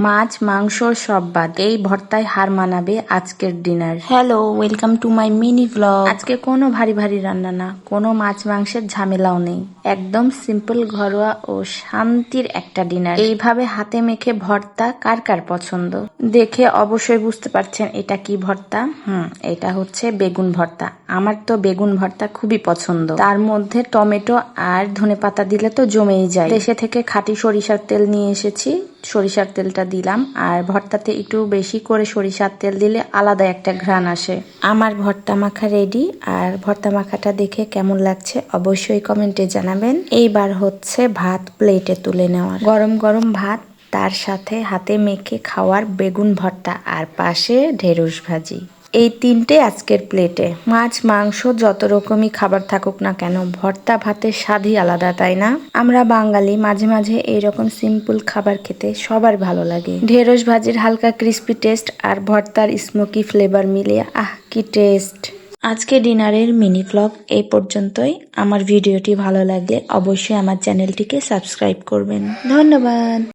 মাছ মাংস সব বাদ, এই ভর্তায় হার মানাবে আজকের dinner. Hello, welcome to my mini blog. আজকে কোনো ভারী ভারী রান্না না, কোনো মাছ মাংসের ঝামেলাও নেই, একদম সিম্পল ঘরোয়া ও শান্তির একটা ডিনার। এইভাবে হাতে মেখে ভর্তা কার কার পছন্দ, দেখে অবশ্যই বুঝতে পারছেন এটা কি ভর্তা। এটা হচ্ছে বেগুন ভর্তা। আমার তো বেগুন ভর্তা খুবই পছন্দ, তার মধ্যে টমেটো আর ধনেপাতা দিলে তো জমেই যায়। দেশে থেকে খাঁটি সরিষার তেল নিয়ে এসেছি, সরিষার তেলটা দিলাম। আর ভর্তাতে একটু বেশি করে সরিষার তেল দিলে আলাদা একটা ঘ্রাণ আসে। আমার ভর্তা মাখা রেডি। আর ভর্তা মাখাটা দেখে কেমন লাগছে অবশ্যই কমেন্টে জানাবেন। এইবার হচ্ছে ভাত প্লেটে তুলে নেওয়ার। গরম গরম ভাত, তার সাথে হাতে মেখে খাওয়ার বেগুন ভর্তা, আর পাশে ঢেঁড়স ভাজি। এই তিনটে আজকের প্লেটে। মাছ মাংস যত রকমই খাবার থাকুক না কেন, ভর্তা ভাতের স্বাদই আলাদা, তাই না? আমরা বাঙালি মাঝে মাঝে এইরকম সিম্পল খাবার খেতে সবার ভালো লাগে। ঢেঁড়স ভাজির হালকা ক্রিস্পি টেস্ট আর ভর্তার স্মোকি ফ্লেভার মিলিয়ে কি টেস্ট। আজকে ডিনারের মিনি ব্লগ এই পর্যন্তই। আমার ভিডিওটি ভালো লাগলে অবশ্যই আমার চ্যানেলটিকে সাবস্ক্রাইব করবেন। ধন্যবাদ।